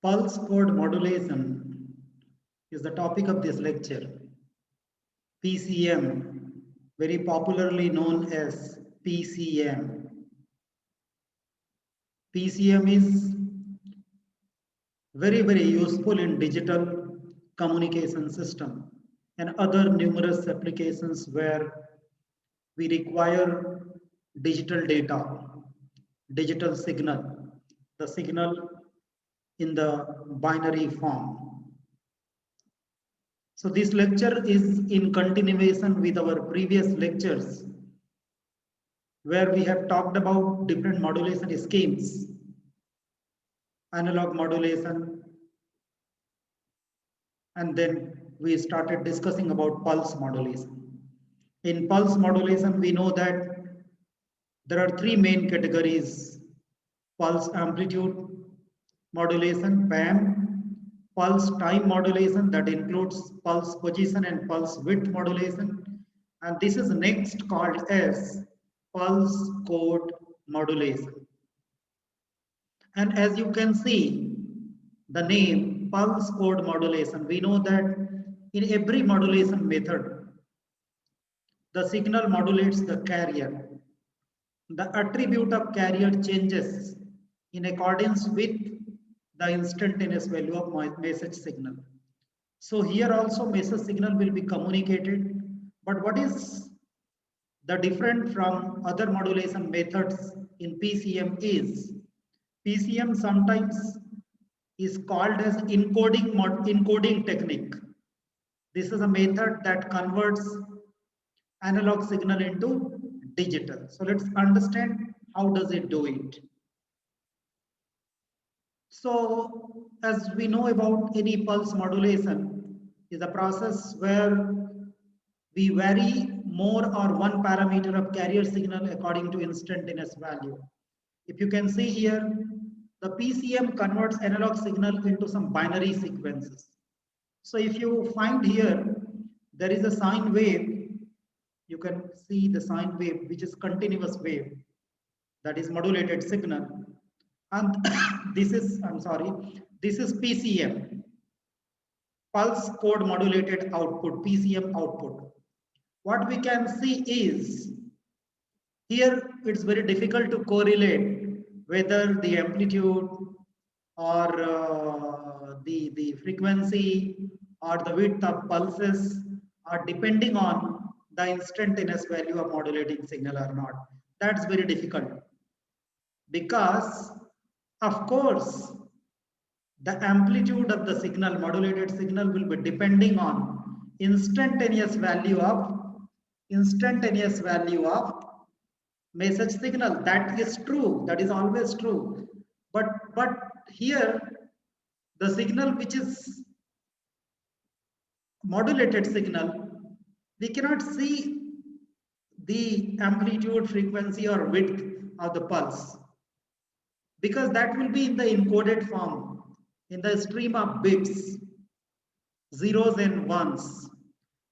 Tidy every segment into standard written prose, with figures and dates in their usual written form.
Pulse code modulation is the topic of this lecture. PCM, very popularly known as PCM. PCM is very useful in digital communication system and other numerous applications where we require digital data, digital signal, the signal in the binary form. So this lecture is in continuation with our previous lectures where we have talked about different modulation schemes, analog modulation, and then we started discussing about pulse modulation. In pulse modulation, we know that there are three main categories: pulse amplitude modulation, PAM, pulse time modulation, that includes pulse position and pulse width modulation, and this is next called as pulse code modulation. And as you can see, the name pulse code modulation, we know that in every modulation method, the signal modulates the carrier. The attribute of carrier changes in accordance with the instantaneous value of message signal. So here also message signal will be communicated, but what is the different from other modulation methods in PCM is PCM sometimes is called as encoding technique. This is a method that converts analog signal into digital. So let's understand how does it do it. So as we know about any pulse modulation is a process where we vary more or one parameter of carrier signal according to instantaneous value. If you can see here, the PCM converts analog signal into some binary sequences. So if you find here, there is a sine wave, you can see the sine wave, which is continuous wave, that is modulated signal. And this is, this is PCM, pulse code modulated output, PCM output. What we can see is, here it's very difficult to correlate whether the amplitude or the frequency or the width of pulses are depending on the instantaneous value of modulating signal or not. That's very difficult because, of course, the amplitude of the signal, modulated signal, will be depending on instantaneous value of message signal. That is true, that is always true, but here the signal which is modulated signal, we cannot see the amplitude, frequency or width of the pulse because that will be in the encoded form, in the stream of bits, zeros and ones.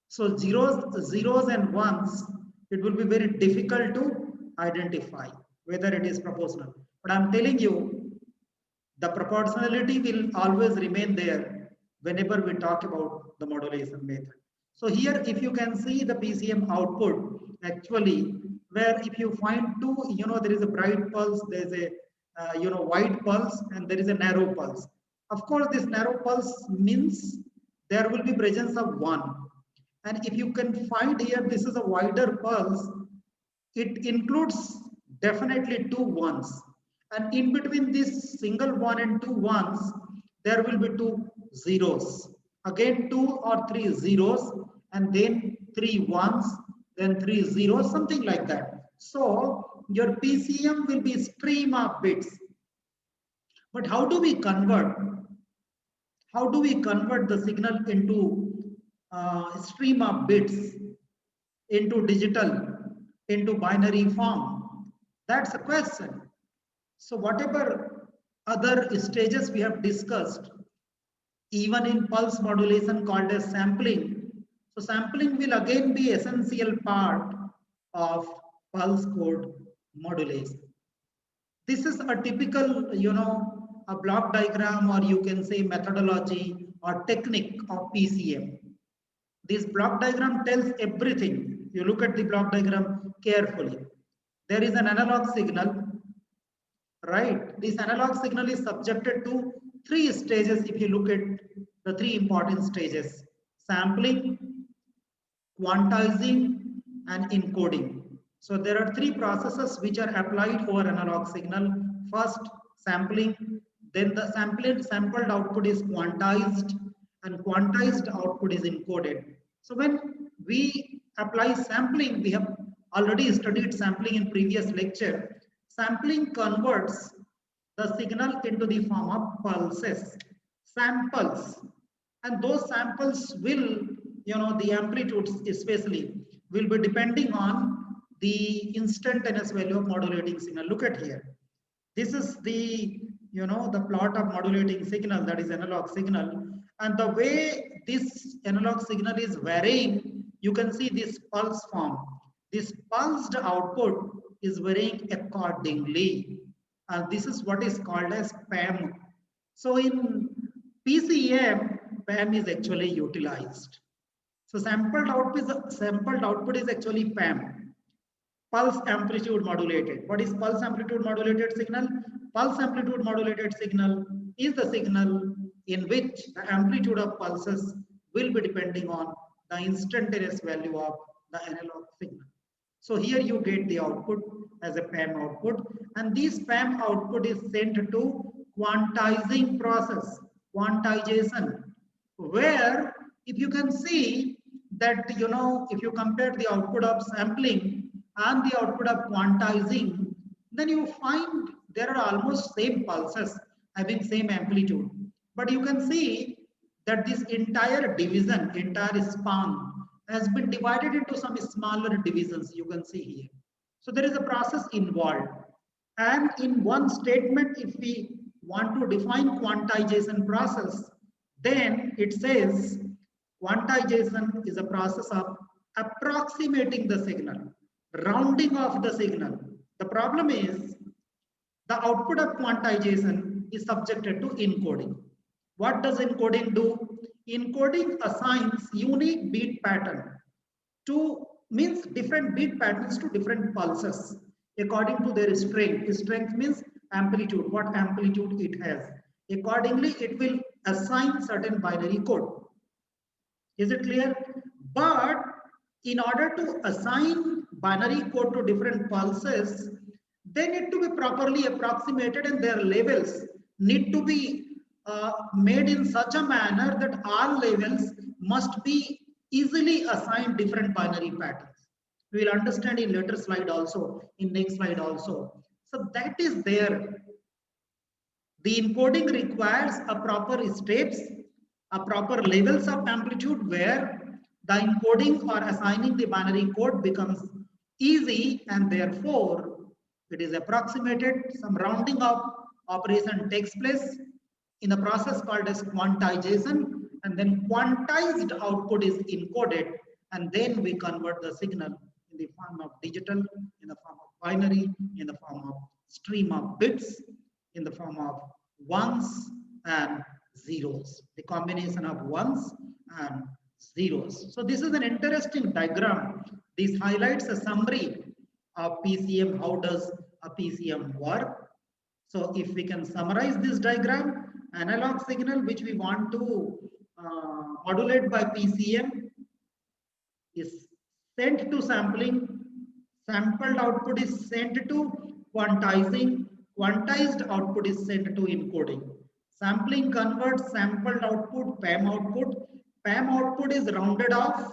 So zeros and ones, it will be very difficult to identify whether it is proportional. But I'm telling you, the proportionality will always remain there whenever we talk about the modulation method. So here, if you can see the PCM output, actually, where if you find two, there is a bright pulse, there is a wide pulse, and there is a narrow pulse. Of course, this narrow pulse means there will be presence of one. And if you can find here, this is a wider pulse, it includes definitely two ones. And in between this single one and two ones, there will be two zeros. Again, two or three zeros, and then three ones, then three zeros, something like that. So your PCM will be stream of bits. But how do we convert? How do we convert the signal into stream of bits, into digital, into binary form? That's a question. So whatever other stages we have discussed, even in pulse modulation called as sampling, so sampling will again be essential part of pulse code modulation. This is a typical, a block diagram, or you can say methodology or technique of PCM. This block diagram tells everything. You look at the block diagram carefully. There is an analog signal, right? This analog signal is subjected to three stages. If you look at the three important stages: sampling, quantizing, and encoding. So there are three processes which are applied over analog signal. First, sampling, then the sampled output is quantized, and quantized output is encoded. So when we apply sampling, we have already studied sampling in previous lecture. Sampling converts the signal into the form of pulses, samples, and those samples will, the amplitudes especially will be depending on the instantaneous value of modulating signal. Look at here. This is the, the plot of modulating signal, that is analog signal. And the way this analog signal is varying, you can see this pulse form. This pulsed output is varying accordingly. And this is what is called as PAM. So in PCM, PAM is actually utilized. So sampled output is actually PAM, pulse amplitude modulated. What is pulse amplitude modulated signal? Pulse amplitude modulated signal is the signal in which the amplitude of pulses will be depending on the instantaneous value of the analog signal. So here you get the output as a PAM output, and this PAM output is sent to quantizing process, quantization, where if you can see that, if you compare the output of sampling and the output of quantizing, then you find there are almost same pulses having same amplitude. But you can see that this entire division, entire span has been divided into some smaller divisions, you can see here. So there is a process involved. And in one statement, if we want to define quantization process, then it says quantization is a process of approximating the signal, rounding off the signal. The problem is the output of quantization is subjected to encoding. What does encoding do? Encoding assigns unique beat pattern to, means different beat patterns to different pulses according to their strength. Strength means amplitude, what amplitude it has. Accordingly, it will assign certain binary code. Is it clear? But in order to assign binary code to different pulses, they need to be properly approximated, and their labels need to be made in such a manner that all labels must be easily assigned different binary patterns. We will understand in later slide also, in next slide also. So that is there. The encoding requires a proper steps, a proper levels of amplitude where the encoding or assigning the binary code becomes easy, and therefore it is approximated. Some rounding up operation takes place in the process called as quantization, and then quantized output is encoded, and then we convert the signal in the form of digital, in the form of binary, in the form of stream of bits, in the form of ones and zeros, the combination of ones and zeros. So this is an interesting diagram. This highlights a summary of PCM. How does a PCM work? So if we can summarize this diagram, analog signal which we want to modulate by PCM is sent to sampling, sampled output is sent to quantizing, quantized output is sent to encoding. Sampling converts sampled output, PAM output is rounded off,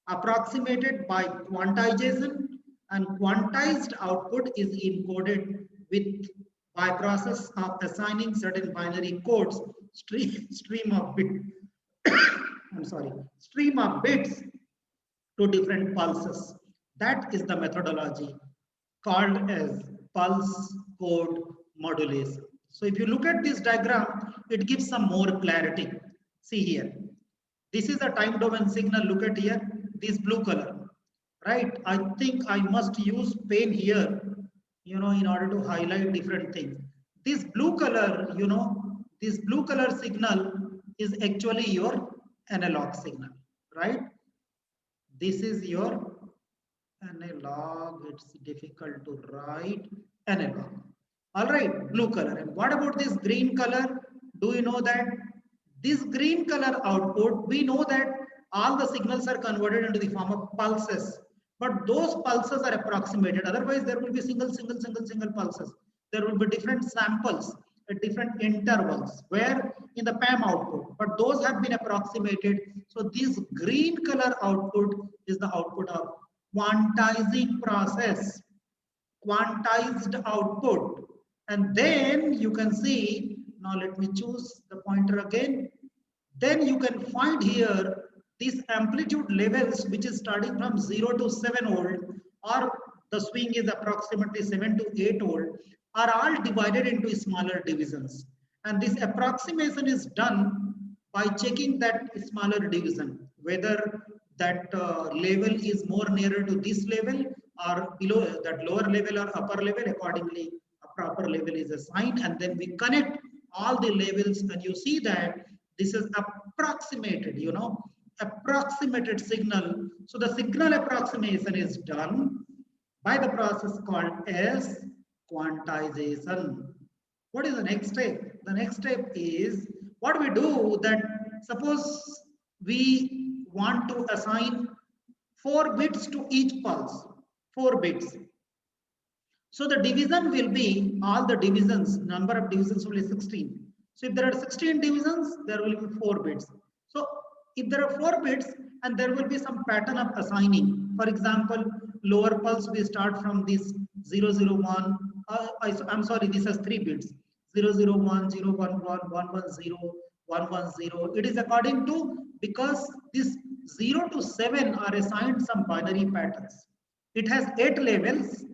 approximated by quantization, and quantized output is encoded with by process of assigning certain binary codes, stream of bits to different pulses. That is the methodology called as pulse code modulation. So if you look at this diagram, it gives some more clarity. See here, this is a time domain signal. Look at here, this blue color, right? I think I must use pen here, in order to highlight different things. This blue color, this blue color signal is actually your analog signal, right? This is your analog. It's difficult to write. Analog. All right, blue color. And what about this green color? Do you know that this green color output, we know that all the signals are converted into the form of pulses, but those pulses are approximated. Otherwise, there will be single pulses. There will be different samples at different intervals where in the PAM output, but those have been approximated. So this green color output is the output of quantizing process, quantized output. And then you can see, now let me choose the pointer again. Then you can find here these amplitude levels, which is starting from 0 to 7 volt, or the swing is approximately 7 to 8 volt, are all divided into smaller divisions. And this approximation is done by checking that smaller division, whether that level is more nearer to this level or below that lower level or upper level. Accordingly, a proper level is assigned, and then we connect all the levels, and you see that this is approximated, approximated signal. So the signal approximation is done by the process called as quantization. What is the next step? The next step is what we do, that suppose we want to assign 4 bits to each pulse, 4 bits. So the division will be, all the divisions, number of divisions will be 16. So if there are 16 divisions, there will be 4 bits. So if there are 4 bits and there will be some pattern of assigning, for example, lower pulse we start from this 001, I'm sorry, this has 3 bits, 001, 011, 110, 110. It is according to, because this 0 to 7 are assigned some binary patterns. It has 8 levels.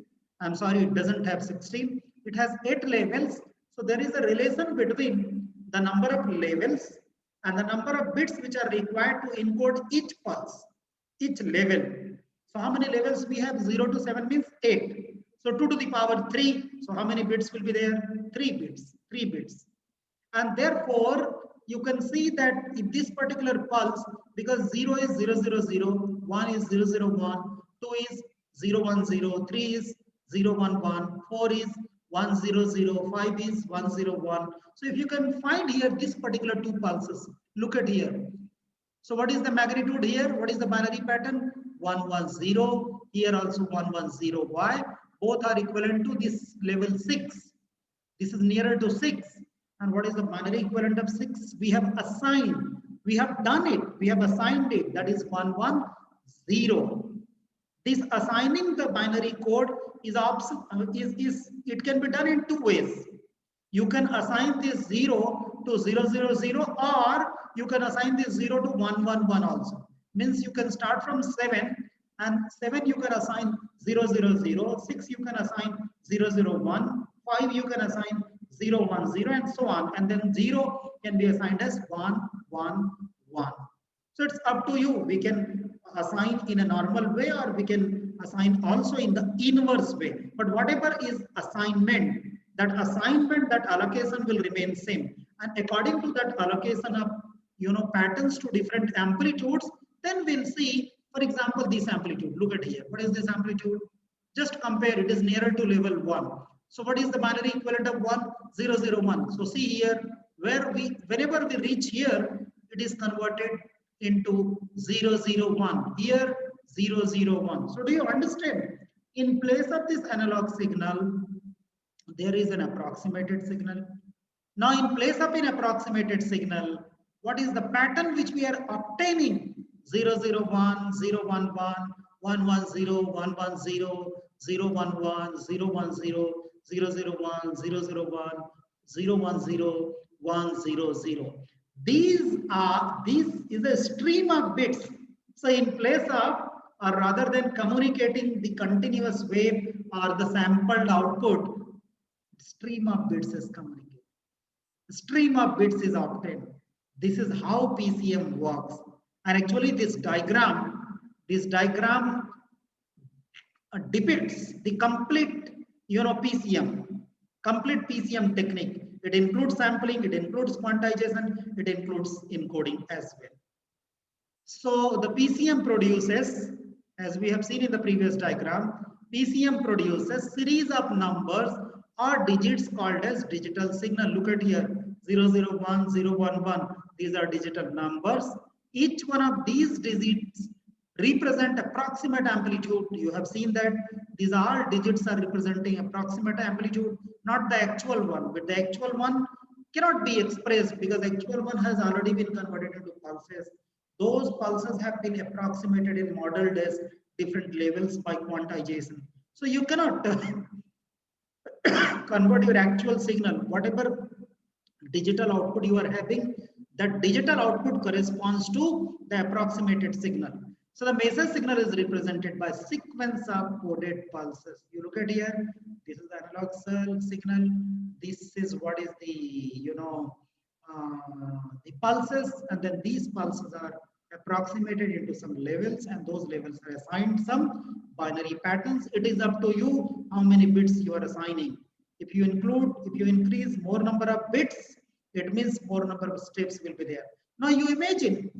I'm sorry, it doesn't have 16. It has 8 levels. So there is a relation between the number of levels and the number of bits which are required to encode each pulse, each level. So how many levels we have? 0 to 7 means 8. So 2 to the power 3. So how many bits will be there? 3 bits. 3 bits. And therefore, you can see that if this particular pulse, because 0 is 000, 1 is 001, 2 is 010, 3 is 011, 4 is 100, 5 is 101. So if you can find here this particular 2 pulses, look at here. So what is the magnitude here? What is the binary pattern? 110. Here also 110. Why? Both are equivalent to this level 6. This is nearer to 6. And what is the binary equivalent of 6? We have assigned. We have done it. We have assigned it. That is 110. This assigning the binary code is it can be done in 2 ways. You can assign this 0 to 000, or you can assign this 0 to 111 also. Means you can start from 7, and 7 you can assign 000, 6 you can assign 001, 5 you can assign 010, and so on. And then 0 can be assigned as 111. So it's up to you. We can assign in a normal way, or we can assign also in the inverse way. But whatever is assignment, that allocation will remain same. And according to that allocation of patterns to different amplitudes, then we'll see, for example, this amplitude. Look at here. What is this amplitude? Just compare. It is nearer to level 1. So what is the binary equivalent of 1? 001. So see here, whenever we reach here, it is converted into 001. Here 001. So do you understand? In place of this analog signal, there is an approximated signal. Now in place of an approximated signal, what is the pattern which we are obtaining? 001, 011, 110, 110, 011, 010, 001, 001, 010, 100. This is a stream of bits. So in place of, or rather than communicating the continuous wave or the sampled output, stream of bits is communicated. Stream of bits is obtained. This is how PCM works. And actually this diagram depicts the complete PCM. Complete PCM technique. It includes sampling, it includes quantization, it includes encoding as well. So the PCM produces, as we have seen in the previous diagram, PCM produces series of numbers or digits called as digital signal. Look at here, 001, 011. These are digital numbers. Each one of these digits represent approximate amplitude. You have seen that these all digits are representing approximate amplitude, not the actual one. But the actual one cannot be expressed because actual one has already been converted into pulses. Those pulses have been approximated and modeled as different levels by quantization. So you cannot convert your actual signal, whatever digital output you are having, that digital output corresponds to the approximated signal. So the message signal is represented by sequence of coded pulses. You look at here, this is the analog signal. This is what is the, the pulses, and then these pulses are approximated into some levels, and those levels are assigned some binary patterns. It is up to you how many bits you are assigning. If you increase more number of bits, it means more number of steps will be there. Now you imagine,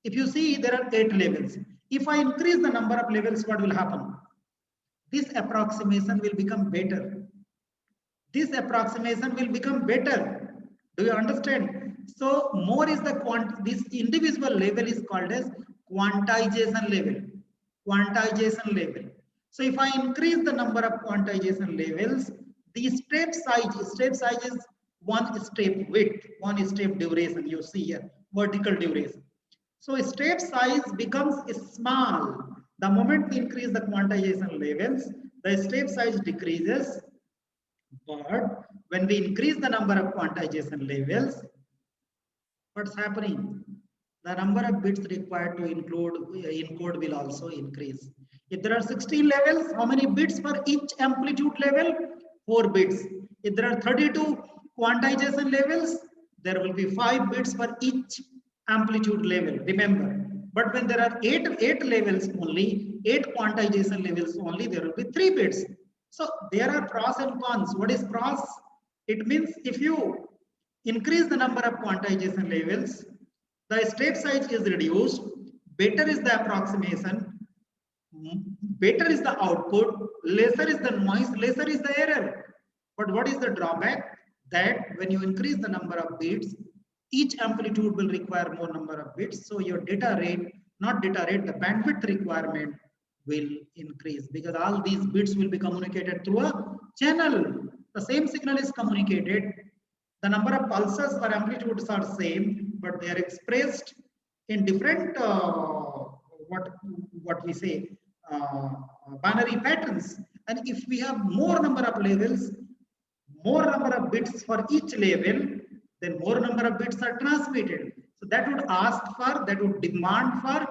if you see there are 8 levels. If I increase the number of levels, what will happen? This approximation will become better. This approximation will become better. Do you understand? So more is the this individual level is called as quantization level. Quantization level. So if I increase the number of quantization levels, the step size is one step width, one step duration. You see here, vertical duration. So step size becomes small. The moment we increase the quantization levels, the step size decreases. But when we increase the number of quantization levels, what's happening? The number of bits required to encode will also increase. If there are 16 levels, how many bits for each amplitude level? 4 bits. If there are 32 quantization levels, there will be 5 bits for each amplitude level. Remember. But when there are 8 levels only, 8 quantization levels only, there will be 3 bits. So there are pros and cons. What is pros? It means if you increase the number of quantization levels, the step size is reduced, better is the approximation, better is the output, lesser is the noise, lesser is the error. But what is the drawback? That when you increase the number of bits, each amplitude will require more number of bits. So your data rate, not data rate, the bandwidth requirement will increase because all these bits will be communicated through a channel. The same signal is communicated. The number of pulses or amplitudes are same, but they are expressed in different what we say binary patterns. And if we have more number of levels, more number of bits for each level, then more number of bits are transmitted. So that would demand for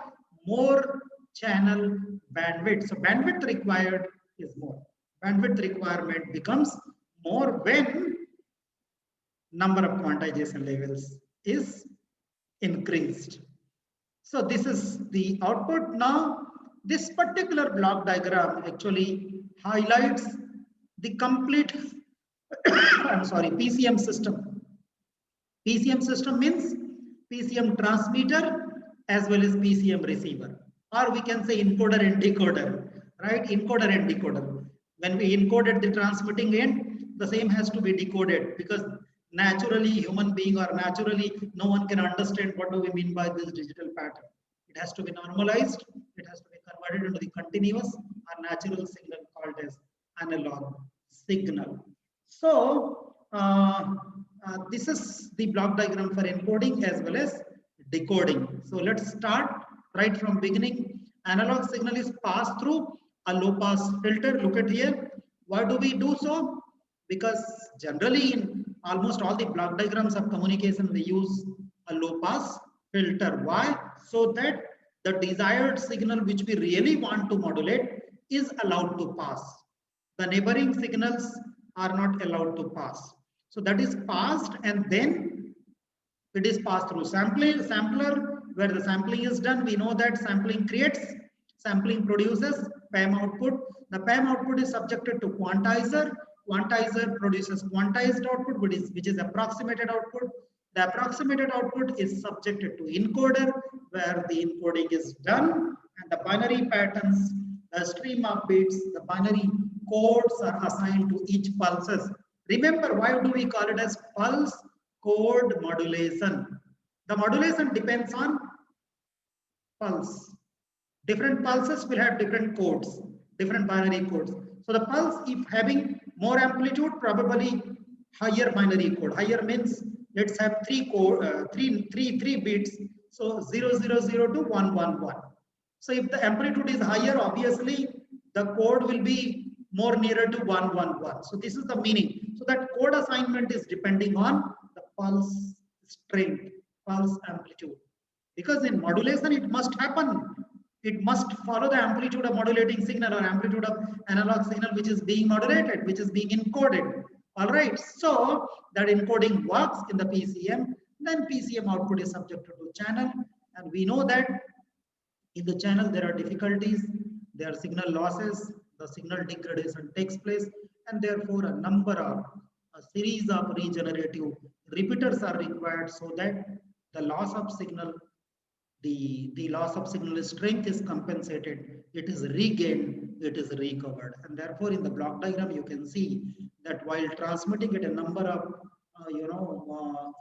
more channel bandwidth. So bandwidth required is more. Bandwidth requirement becomes more when number of quantization levels is increased. So this is the output. Now this particular block diagram actually highlights the complete PCM system. PCM system means PCM transmitter as well as PCM receiver, or we can say encoder and decoder, right? Encoder and decoder. When we encoded the transmitting end, the same has to be decoded because naturally human being or naturally no one can understand what do we mean by this digital pattern. It has to be normalized. It has to be converted into the continuous or natural signal called as analog signal. So this is the block diagram for encoding as well as decoding. So let's start right from beginning. Analog signal is passed through a low pass filter. Look at here. Why do we do so? Because generally in almost all the block diagrams of communication, we use a low pass filter. Why? So that the desired signal which we really want to modulate is allowed to pass. The neighboring signals are not allowed to pass. So that is passed, and then it is passed through sampler where the sampling is done. We know that sampling produces PAM output. The PAM output is subjected to quantizer. quantizer produces quantized output, which is approximated output. The approximated output is subjected to encoder, where the encoding is done, and the binary patterns, the stream of bits, the binary codes are assigned to each pulses. Remember, why do we call it as pulse code modulation? The modulation depends on pulse. Different pulses will have different codes, different binary codes. So the pulse, if having more amplitude, probably higher binary code. Higher means let's have three bits. So 000 to 111. So if the amplitude is higher, obviously the code will be more nearer to 111. So this is the meaning. So that code assignment is depending on the pulse strength, pulse amplitude. Because in modulation, it must happen. It must follow the amplitude of modulating signal or amplitude of analog signal which is being modulated, which is being encoded. All right. So that encoding works in the PCM. Then PCM output is subjected to channel. And we know that in the channel there are difficulties, there are signal losses, the signal degradation takes place, and therefore a series of regenerative repeaters are required so that the loss of signal the loss of signal strength is compensated, it is regained, it is recovered. And therefore, in the block diagram, you can see that while transmitting at a number of,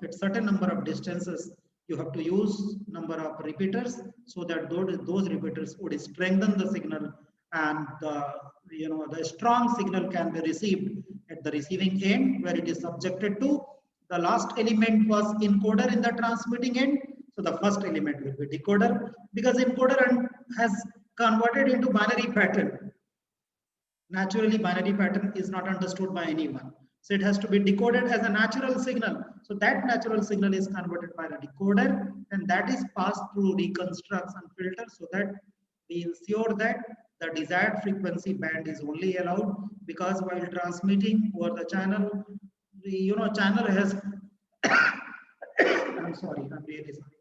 at certain number of distances, you have to use number of repeaters so that those repeaters would strengthen the signal, and the strong signal can be received at the receiving end, where it is subjected to the last element was encoder in the transmitting end. So the first element will be decoder, because encoder has converted into binary pattern. Naturally, binary pattern is not understood by anyone. So it has to be decoded as a natural signal. So that natural signal is converted by the decoder, and that is passed through reconstructs and filters so that we ensure that the desired frequency band is only allowed, because while transmitting over the channel, channel has I'm sorry, I'm really sorry.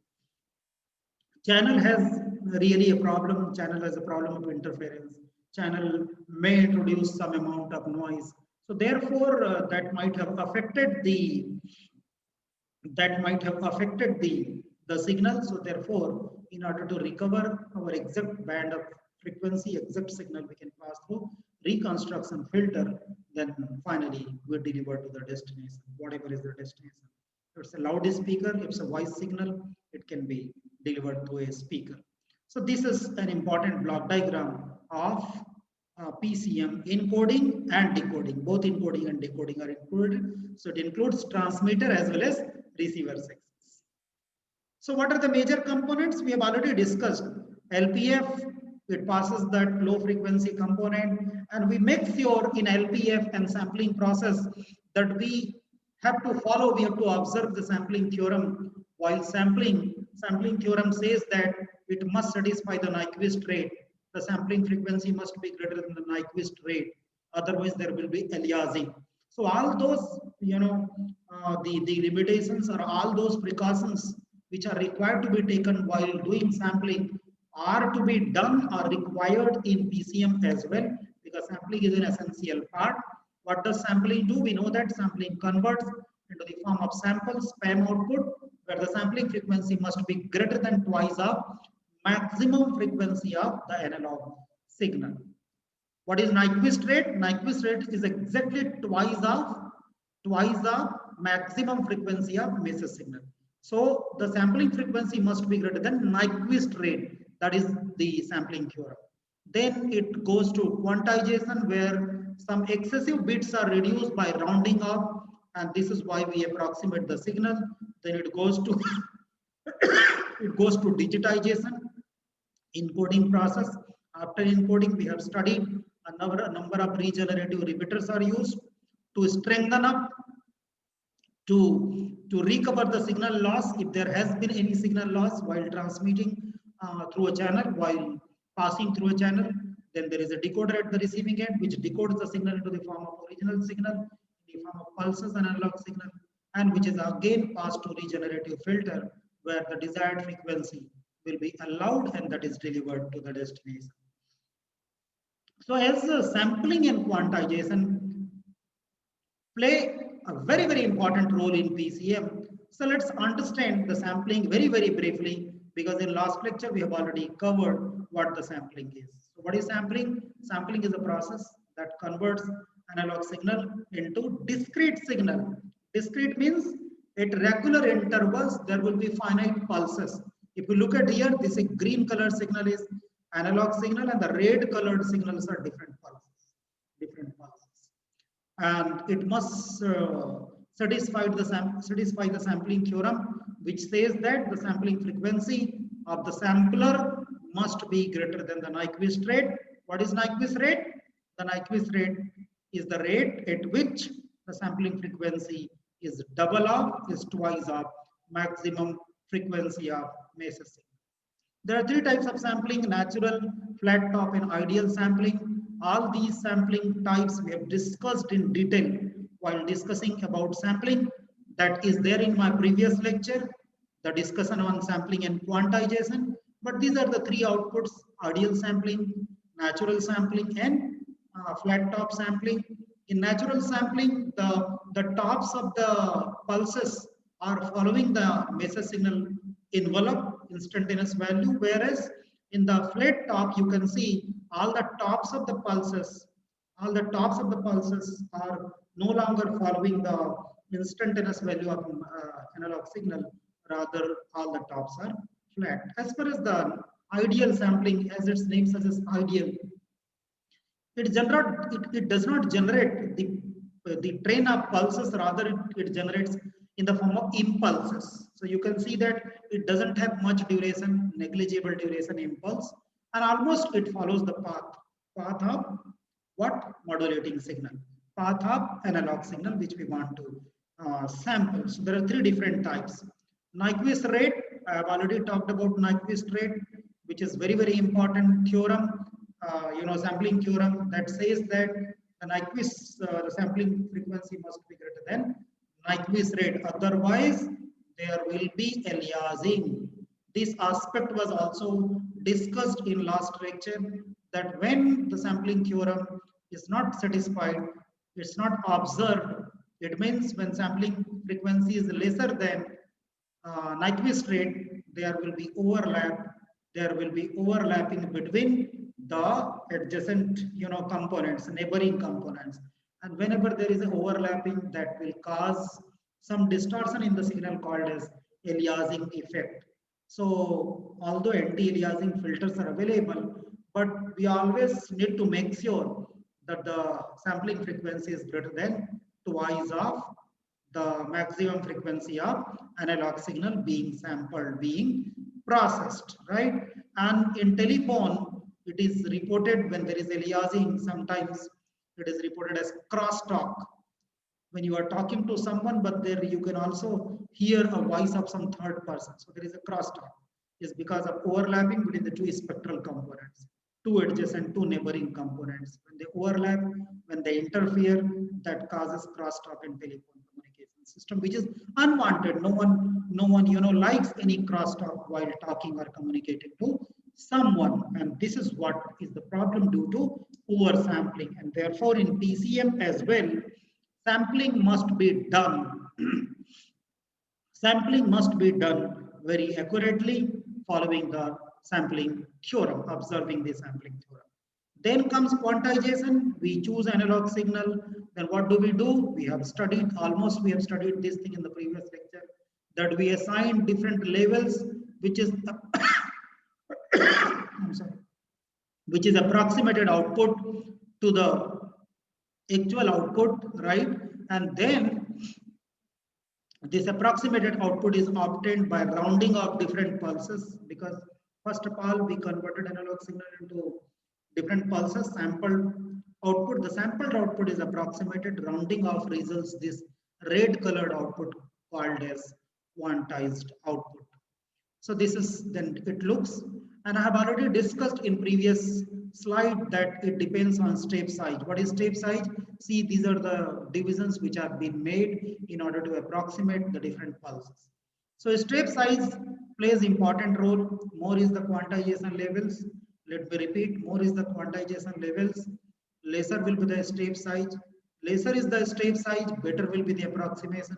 Channel has really a problem. Channel has a problem of interference. Channel may introduce some amount of noise. So therefore, that might have affected the signal. So therefore, in order to recover our exact band of frequency, exact signal we can pass through reconstruction filter, then finally we deliver to the destination, whatever is the destination. If it's a loudspeaker, if it's a voice signal, it can be delivered to a speaker. So this is an important block diagram of PCM encoding and decoding. Both encoding and decoding are included. So it includes transmitter as well as receiver sections. So what are the major components? We have already discussed. LPF, it passes that low frequency component, and we make sure in LPF and sampling process that we have to follow, we have to observe the sampling theorem. While sampling theorem says that it must satisfy the Nyquist rate. The sampling frequency must be greater than the Nyquist rate. Otherwise, there will be aliasing. So all those, the limitations or all those precautions which are required to be taken while doing sampling are to be done or required in PCM as well, because sampling is an essential part. What does sampling do? We know that sampling converts into the form of samples, spam output, where the sampling frequency must be greater than twice of maximum frequency of the analog signal. What is Nyquist rate? Nyquist rate is exactly twice of maximum frequency of message signal. So the sampling frequency must be greater than Nyquist rate. That is the sampling theorem. Then it goes to quantization, where some excessive bits are reduced by rounding off, and this is why we approximate the signal. Then it goes to digitization, encoding process. After encoding, we have studied a number of regenerative repeaters are used to strengthen up, to recover the signal loss if there has been any signal loss while transmitting through a channel, while passing through a channel. Then there is a decoder at the receiving end which decodes the signal into the form of original signal, in the form of pulses and analog signal, and which is again passed to regenerative filter, where the desired frequency will be allowed and that is delivered to the destination. So as sampling and quantization, play a very, very important role in PCM. So let's understand the sampling very, very briefly, because in last lecture we have already covered what the sampling is. So what is sampling? Sampling is a process that converts analog signal into discrete signal. Discrete means at regular intervals there will be finite pulses. If you look at here, this green color signal is analog signal and the red colored signals are different pulses. Different pulses. And it must satisfy the sampling theorem, which says that the sampling frequency of the sampler must be greater than the Nyquist rate. What is Nyquist rate? The Nyquist rate is the rate at which the sampling frequency is double of, is twice of maximum frequency of Mesa signal. There are three types of sampling: natural, flat top, and ideal sampling. All these sampling types we have discussed in detail while discussing about sampling. That is there in my previous lecture, the discussion on sampling and quantization. But these are the three outputs: ideal sampling, natural sampling, and flat top sampling. In natural sampling, the tops of the pulses are following the Mesa signal envelope instantaneous value, whereas in the flat top you can see all the tops of the pulses are no longer following the instantaneous value of analog signal, rather all the tops are flat. As far as the ideal sampling, as its name suggests, ideal, it does not generate the train of pulses, rather it generates in the form of impulses. So you can see that it doesn't have much duration, negligible duration impulse, and almost it follows the path of what? Modulating signal, path of analog signal which we want to sample. So there are three different types. Nyquist rate, I have already talked about Nyquist rate, which is very, very important theorem, sampling theorem that says that the Nyquist sampling frequency must be greater than Nyquist rate, otherwise there will be aliasing. This aspect was also discussed in last lecture, that when the sampling theorem is not satisfied, it's not observed, it means when sampling frequency is lesser than Nyquist rate, there will be overlapping between the adjacent components, neighboring components, and whenever there is an overlapping, that will cause some distortion in the signal called as aliasing effect. So although anti-aliasing filters are available, but we always need to make sure that the sampling frequency is greater than twice of the maximum frequency of analog signal being sampled, being processed, right? And in telephone, it is reported when there is aliasing, sometimes it is reported as crosstalk. When you are talking to someone, but there you can also hear a voice of some third person. So there is a crosstalk. It's because of overlapping between the two spectral components, two adjacent, two neighboring components. When they overlap, when they interfere, that causes crosstalk in telephone communication system, which is unwanted. No one likes any crosstalk while talking or communicating to someone, and this is what is the problem due to oversampling. And therefore in PCM as well, sampling must be done sampling must be done very accurately, following the sampling theorem, observing the sampling theorem. Then comes quantization. We choose analog signal. Then what do? We have studied this thing in the previous lecture, that we assign different levels, which is I'm sorry, which is approximated output to the actual output, right? And then this approximated output is obtained by rounding of different pulses, because first of all we converted analog signal into different pulses. Sampled output, the sampled output is approximated, rounding off results this red colored output called as quantized output. So this is then it looks, and I have already discussed in previous slide that it depends on step size. What is step size? See, these are the divisions which have been made in order to approximate the different pulses. So step size plays important role. More is the quantization levels. Let me repeat, more is the quantization levels, lesser will be the step size. Lesser is the step size, better will be the approximation.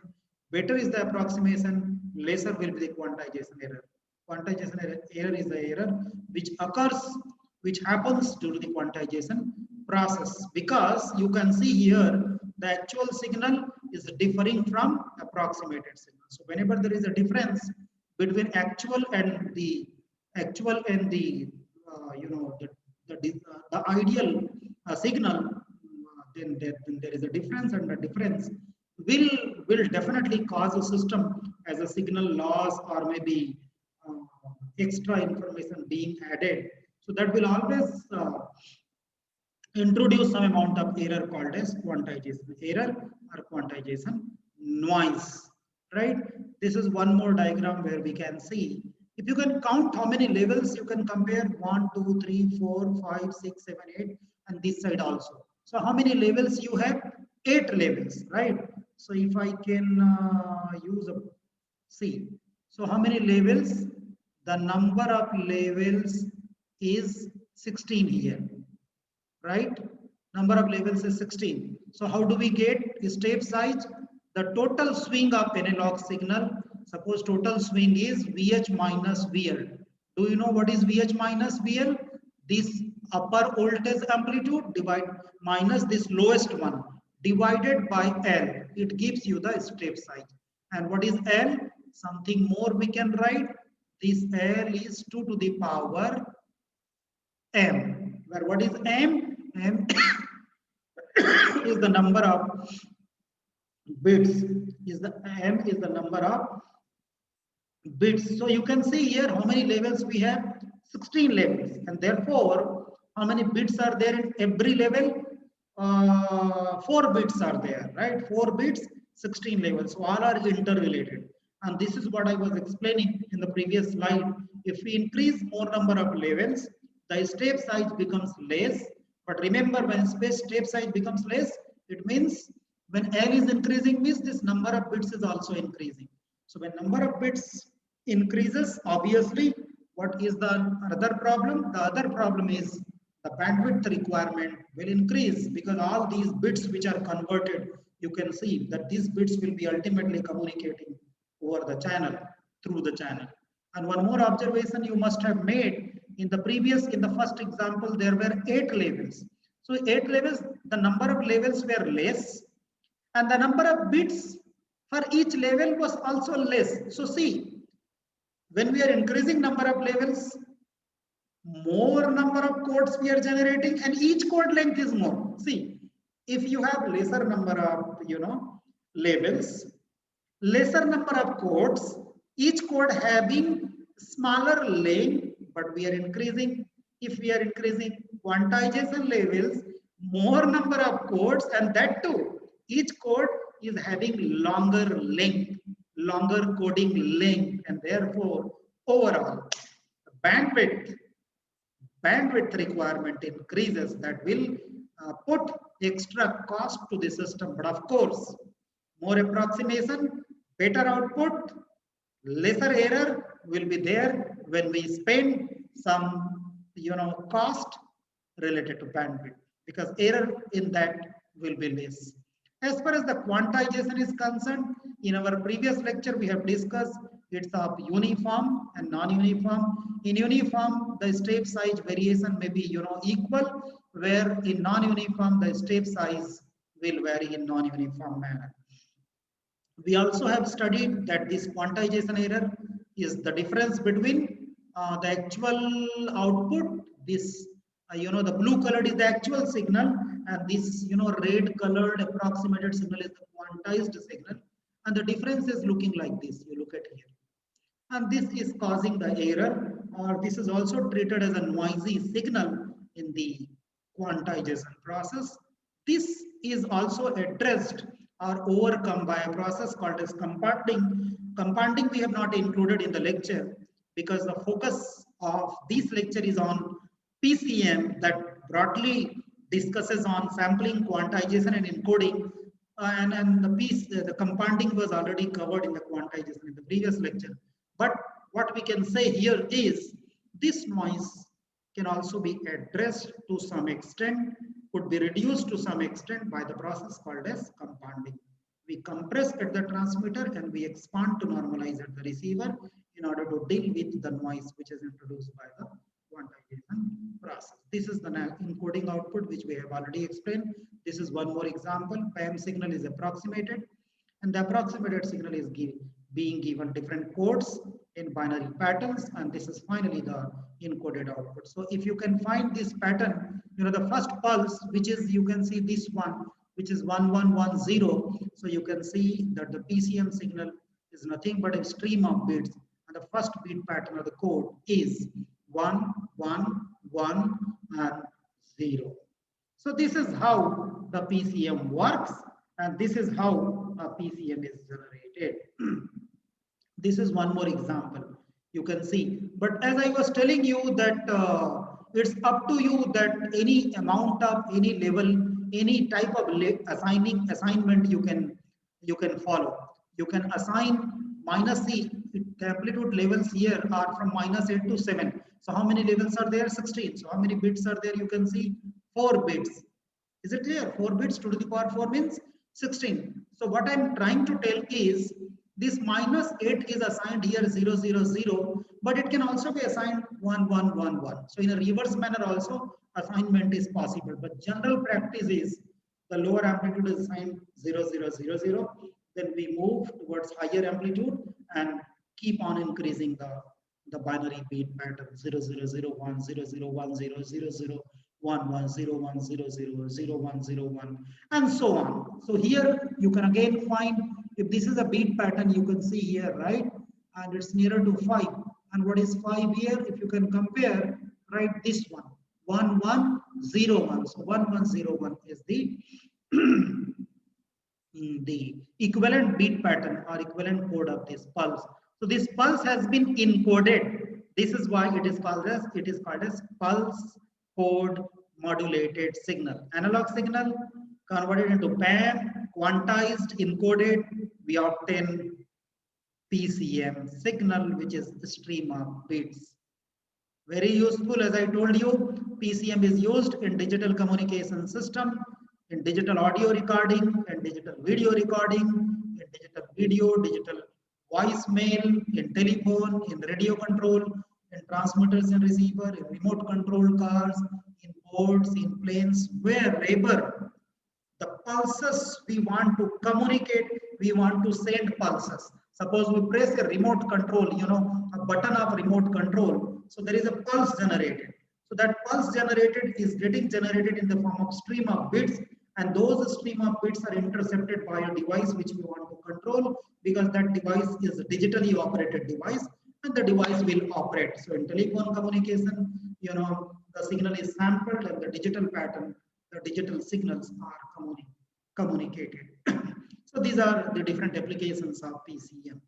Better is the approximation, lesser will be the quantization error. Quantization error is the error which occurs, which happens due to the quantization process. Because you can see here, the actual signal is differing from approximated signal. So whenever there is a difference between actual and the the ideal signal, then there is a difference, and the difference will definitely cause a system as a signal loss or maybe uh, extra information being added. So that will always introduce some amount of error called as quantization error or quantization noise, right? This is one more diagram where we can see, if you can count how many levels, you can compare 1 2 3 4 5 6 7 8, and this side also. So how many levels you have? 8 levels, right? So if I can use a see, so how many levels? The number of levels is 16 here, right? Number of levels is 16. So how do we get step size? The total swing of analog signal, suppose total swing is VH minus VL. Do you know what is VH minus VL? This upper voltage amplitude divide minus this lowest one divided by L. It gives you the step size. And what is L? Something more we can write. This L is 2 to the power M. Where what is M? M is the number of bits. Is the M is the number of bits. So you can see here how many levels we have. 16 levels, and therefore how many bits are there in every level? 4 bits are there, right? 4 bits, 16 levels. So all are interrelated. And this is what I was explaining in the previous slide. If we increase more number of levels, the step size becomes less. But remember, when step size becomes less, it means when L is increasing, means this number of bits is also increasing. So when number of bits increases, obviously, what is the other problem? The other problem is the bandwidth requirement will increase, because all these bits which are converted, you can see that these bits will be ultimately communicating over the channel, through the channel. And one more observation you must have made in the first example, there were 8 levels. So 8 levels, the number of levels were less, and the number of bits for each level was also less. So see, when we are increasing number of levels, more number of codes we are generating, and each code length is more. See, if you have lesser number of levels, lesser number of codes, each code having smaller length, but we are increasing. If we are increasing quantization levels, more number of codes, and that too, each code is having longer length, longer coding length, and therefore overall bandwidth requirement increases. That will put extra cost to the system. But of course, more approximation, better output, lesser error will be there when we spend some cost related to bandwidth, because error in that will be less. As far as the quantization is concerned, in our previous lecture we have discussed it's of uniform and non-uniform. In uniform, the step size variation may be equal, where in non-uniform the step size will vary in non-uniform manner. We also have studied that this quantization error is the difference between the actual output. This the blue colored is the actual signal, and this red colored approximated signal is the quantized signal, and the difference is looking like this. You look at here, and this is causing the error, or this is also treated as a noisy signal in the quantization process. This is also addressed or overcome by a process called as compounding. Compounding we have not included in the lecture, because the focus of this lecture is on PCM, that broadly discusses on sampling, quantization, and encoding. And the compounding was already covered in the quantization in the previous lecture. But what we can say here is this noise can also be addressed to some extent could be reduced to some extent by the process called as compounding. We compress at the transmitter and we expand to normalize at the receiver in order to deal with the noise which is introduced by the quantization process. This is the encoding output which we have already explained. This is one more example. PAM signal is approximated, and the approximated signal is being given different codes in binary patterns, and this is finally the encoded output. So if you can find this pattern, the first pulse, which is, you can see this one, which is 1110. So you can see that the PCM signal is nothing but a stream of bits, and the first bit pattern of the code is 1 1 1 and 0. So this is how the PCM works, and this is how a PCM is generated. This is one more example you can see. But as I was telling you that it's up to you that any amount of any level, any type of assignment you can follow. You can assign minus the amplitude levels here are from -8 to 7. So how many levels are there? 16. So how many bits are there? You can see 4 bits. Is it clear? 4 bits 2 to the power 4 means 16. So what I'm trying to tell is this -8 is assigned here 0 0 0, but it can also be assigned 1 1 1 1. So in a reverse manner also assignment is possible. But general practice is the lower amplitude is assigned 0 0 0 0. Then we move towards higher amplitude and keep on increasing the binary beat pattern 0 0 0 1 0 0 1 0 0 0 1 1 0 1 0 0 0 1 0 1 and so on. So here you can again find, if this is a beat pattern, you can see here, right? And it's nearer to 5. And what is 5 here? If you can compare, right, this one 1 1 0 1. So 1 1 0 1 is the the equivalent beat pattern or equivalent code of this pulse. So this pulse has been encoded. This is why it is called as pulse code modulated signal. Analog signal converted into PAM, quantized, encoded, we obtain PCM signal, which is the stream of bits. Very useful, as I told you. PCM is used in digital communication system, in digital audio recording, and digital video recording, in digital video, digital voicemail, in telephone, in radio control, in transmitters and receiver, in remote control cars, in boats, in planes, wherever the pulses we want to communicate, we want to send pulses. Suppose we press a remote control, a button of remote control. So there is a pulse generated. So that pulse generated is getting generated in the form of stream of bits, and those stream of bits are intercepted by a device which we want to control, because that device is a digitally operated device, and the device will operate. So in telephone communication, the signal is sampled and the digital pattern, the digital signals are communicated. So these are the different applications of PCM.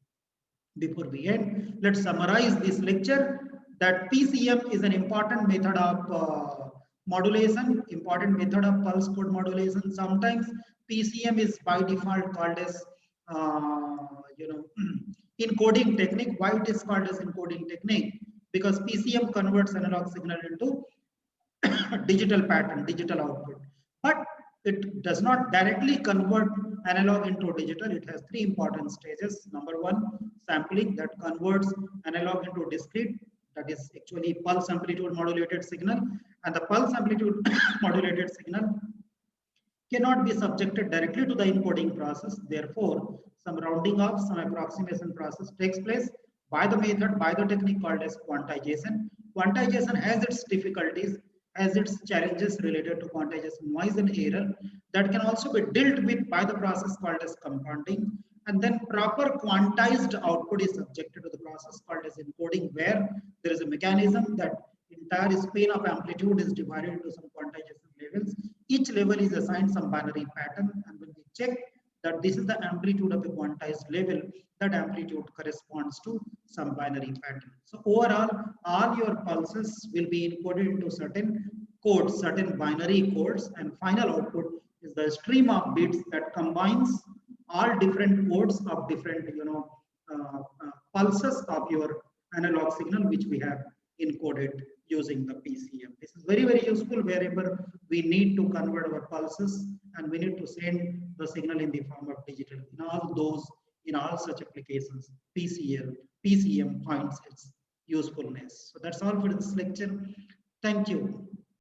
Before we end, let's summarize this lecture that PCM is an important method of modulation, important method of pulse code modulation. Sometimes PCM is by default called as encoding technique. Why it is called as encoding technique? Because PCM converts analog signal into digital pattern, digital output. But it does not directly convert analog into digital. It has 3 important stages. Number 1, sampling, that converts analog into discrete, that is actually pulse amplitude modulated signal. And the pulse amplitude modulated signal cannot be subjected directly to the encoding process. Therefore, some rounding off, some approximation process takes place by the method, by the technique called as quantization. Quantization has its difficulties, has its challenges related to quantization, noise and error, that can also be dealt with by the process called as compounding. And then proper quantized output is subjected to the process called as encoding, where there is a mechanism that entire span of amplitude is divided into some quantization levels. Each level is assigned some binary pattern, and when we check that this is the amplitude of the quantized level, that amplitude corresponds to some binary pattern. So overall, all your pulses will be encoded into certain codes, certain binary codes, and final output is the stream of bits that combines all different codes of different pulses of your analog signal which we have encoded using the PCM. This is very, very useful wherever we need to convert our pulses and we need to send the signal in the form of digital. In all such applications, PCM finds its usefulness. So that's all for this lecture. Thank you.